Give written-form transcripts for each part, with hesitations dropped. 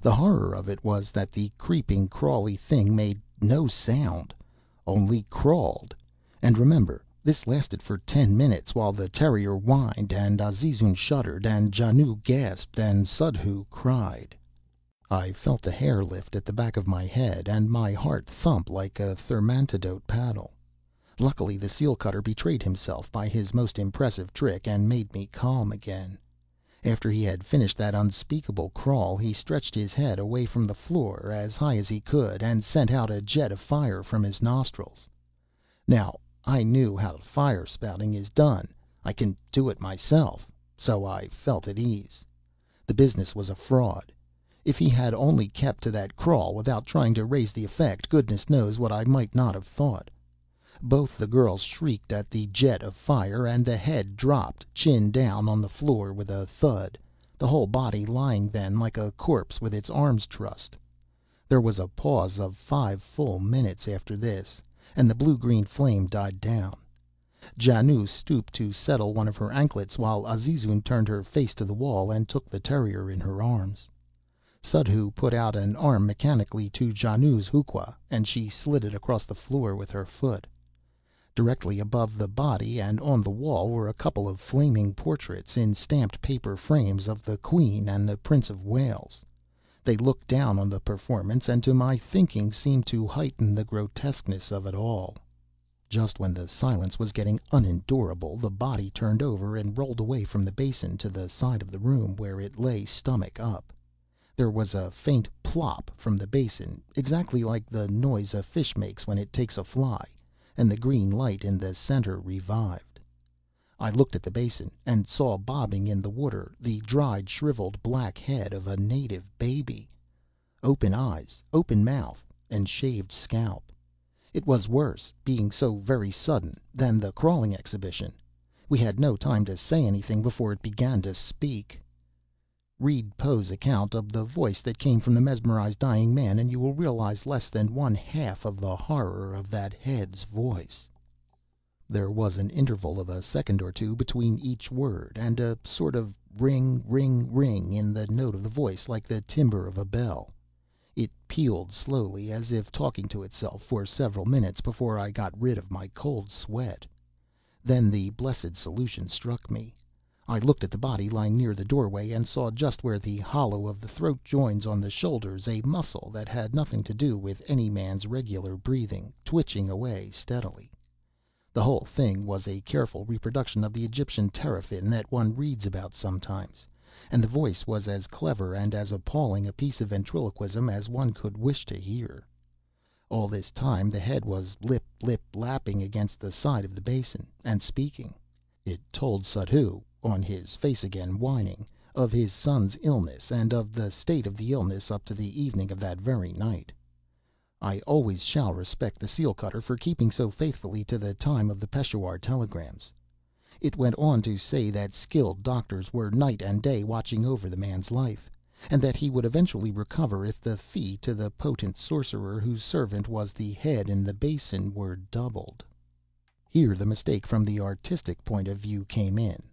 The horror of it was that the creeping, crawly thing made no sound, only crawled. And remember, this lasted for 10 minutes, while the terrier whined, and Azizun shuddered, and Janoo gasped, and Suddhoo cried. I felt the hair lift at the back of my head, and my heart thump like a thermantidote paddle. Luckily the seal cutter betrayed himself by his most impressive trick, and made me calm again. After he had finished that unspeakable crawl, he stretched his head away from the floor as high as he could, and sent out a jet of fire from his nostrils. Now, I knew how fire spouting is done. I can do it myself, so I felt at ease. The business was a fraud. If he had only kept to that crawl without trying to raise the effect, goodness knows what I might not have thought. Both the girls shrieked at the jet of fire, and the head dropped, chin down, on the floor with a thud, the whole body lying then like a corpse with its arms trussed. There was a pause of 5 full minutes after this, and the blue-green flame died down. Janoo stooped to settle one of her anklets, while Azizun turned her face to the wall and took the terrier in her arms. Suddhoo put out an arm mechanically to Janoo's huqa, and she slid it across the floor with her foot. Directly above the body and on the wall were a couple of flaming portraits in stamped paper frames of the Queen and the Prince of Wales. They looked down on the performance, and to my thinking seemed to heighten the grotesqueness of it all. Just when the silence was getting unendurable, the body turned over and rolled away from the basin to the side of the room, where it lay stomach up. There was a faint plop from the basin, exactly like the noise a fish makes when it takes a fly, and the green light in the center revived. I looked at the basin, and saw bobbing in the water the dried, shriveled black head of a native baby. Open eyes, open mouth, and shaved scalp. It was worse, being so very sudden, than the crawling exhibition. We had no time to say anything before it began to speak. Read Poe's account of the voice that came from the mesmerized dying man, and you will realize less than 1/2 of the horror of that head's voice. There was an interval of a second or two between each word, and a sort of ring, ring, ring in the note of the voice, like the timbre of a bell. It pealed slowly, as if talking to itself, for several minutes before I got rid of my cold sweat. Then the blessed solution struck me. I looked at the body lying near the doorway, and saw just where the hollow of the throat joins on the shoulders a muscle that had nothing to do with any man's regular breathing, twitching away steadily. The whole thing was a careful reproduction of the Egyptian teraphin that one reads about sometimes, and the voice was as clever and as appalling a piece of ventriloquism as one could wish to hear. All this time the head was lapping against the side of the basin, and speaking. It told Suddhoo, on his face again whining, of his son's illness, and of the state of the illness up to the evening of that very night. I always shall respect the seal cutter for keeping so faithfully to the time of the Peshawar telegrams. It went on to say that skilled doctors were night and day watching over the man's life, and that he would eventually recover if the fee to the potent sorcerer whose servant was the head in the basin were doubled. Here the mistake from the artistic point of view came in.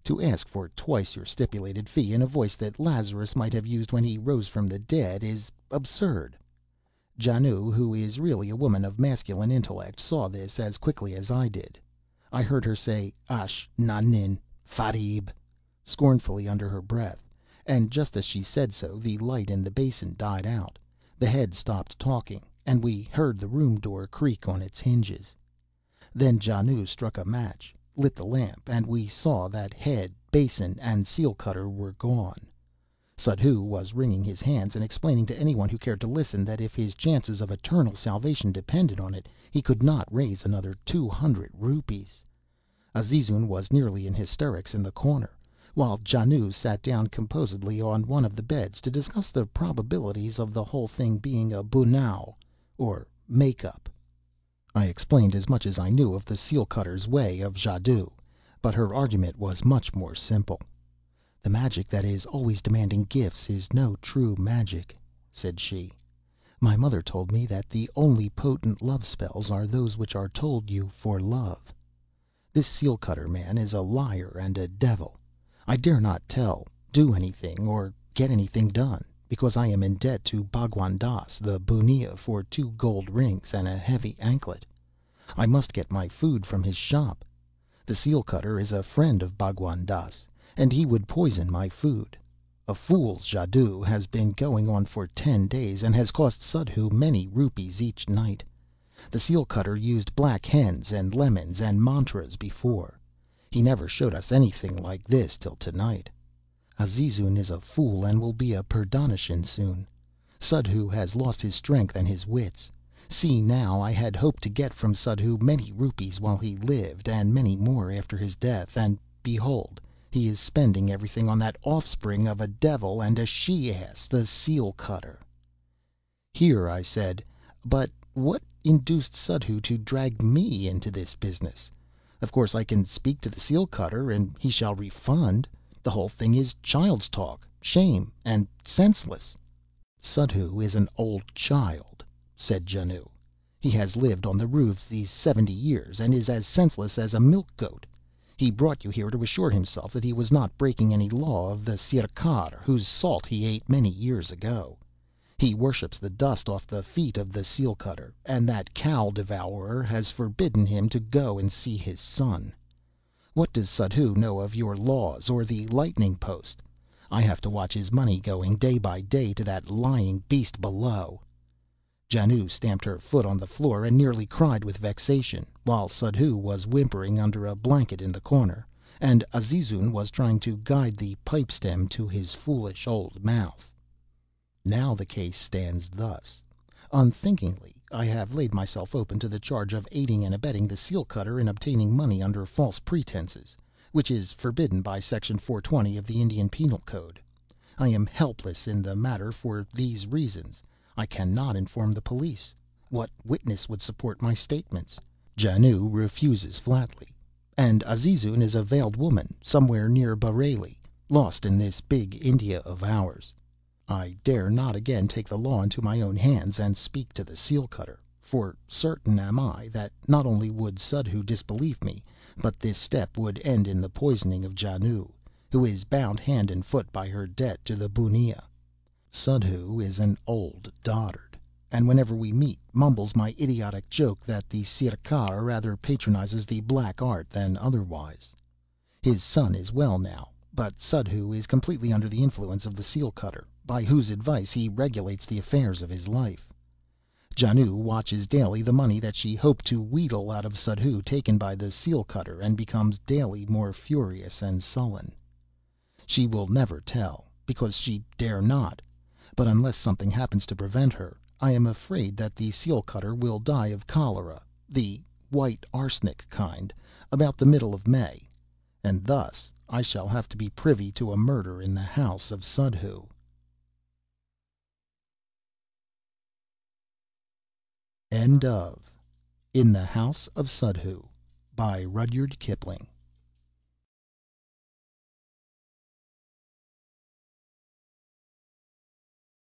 To ask for twice your stipulated fee in a voice that Lazarus might have used when he rose from the dead is absurd. Janoo, who is really a woman of masculine intellect, saw this as quickly as I did. I heard her say "Ash nanin farib" scornfully under her breath, and just as she said so the light in the basin died out, the head stopped talking, and we heard the room door creak on its hinges. Then Janoo struck a match, lit the lamp, and we saw that head, basin, and seal cutter were gone. Suddhoo was wringing his hands and explaining to anyone who cared to listen that if his chances of eternal salvation depended on it, he could not raise another 200 rupees. Azizun was nearly in hysterics in the corner, while Janoo sat down composedly on one of the beds to discuss the probabilities of the whole thing being a bunao, or make-up. I explained as much as I knew of the seal cutter's way of jadoo, but her argument was much more simple. "The magic that is always demanding gifts is no true magic," said she. "My mother told me that the only potent love spells are those which are told you for love. This seal cutter man is a liar and a devil. I dare not tell, do anything, or get anything done, because I am in debt to Bhagwan Dass, the bunnia, for 2 gold rings and a heavy anklet. I must get my food from his shop. The seal cutter is a friend of Bhagwan Dass, and he would poison my food. A fool's jadoo has been going on for 10 days, and has cost Suddhoo many rupees each night. The seal cutter used black hens and lemons and mantras before. He never showed us anything like this till tonight. Azizun is a fool, and will be a Purdanishan soon. Suddhoo has lost his strength and his wits. See now, I had hoped to get from Suddhoo many rupees while he lived, and many more after his death, and behold, he is spending everything on that offspring of a devil and a she-ass, the seal cutter." Here I said, "But what induced Suddhoo to drag me into this business? Of course I can speak to the seal cutter, and he shall refund. The whole thing is child's talk, shame, and senseless." "Suddhoo is an old child," said Janoo. "He has lived on the roofs these 70 years, and is as senseless as a milk goat. He brought you here to assure himself that he was not breaking any law of the Sirkar, whose salt he ate many years ago. He worships the dust off the feet of the seal cutter, and that cow devourer has forbidden him to go and see his son. What does Suddhoo know of your laws or the lightning post? I have to watch his money going day by day to that lying beast below." Janoo stamped her foot on the floor and nearly cried with vexation, while Suddhoo was whimpering under a blanket in the corner, and Azizun was trying to guide the pipe stem to his foolish old mouth. Now the case stands thus. Unthinkingly, I have laid myself open to the charge of aiding and abetting the seal cutter in obtaining money under false pretenses, which is forbidden by Section 420 of the Indian Penal Code. I am helpless in the matter for these reasons. I cannot inform the police. What witness would support my statements? Janoo refuses flatly. And Azizun is a veiled woman, somewhere near Bareilly, lost in this big India of ours. I dare not again take the law into my own hands and speak to the seal cutter, for certain am I that not only would Suddhoo disbelieve me, but this step would end in the poisoning of Janoo, who is bound hand and foot by her debt to the bunnia. Suddhoo is an old dotard, and whenever we meet mumbles my idiotic joke that the Sirkar rather patronizes the black art than otherwise. His son is well now, but Suddhoo is completely under the influence of the seal cutter, by whose advice he regulates the affairs of his life. Janoo watches daily the money that she hoped to wheedle out of Suddhoo taken by the seal cutter, and becomes daily more furious and sullen. She will never tell, because she dare not, but unless something happens to prevent her, I am afraid that the seal cutter will die of cholera, the white arsenic kind, about the middle of May, and thus I shall have to be privy to a murder in the house of Suddhoo. End of In the House of Suddhoo by Rudyard Kipling.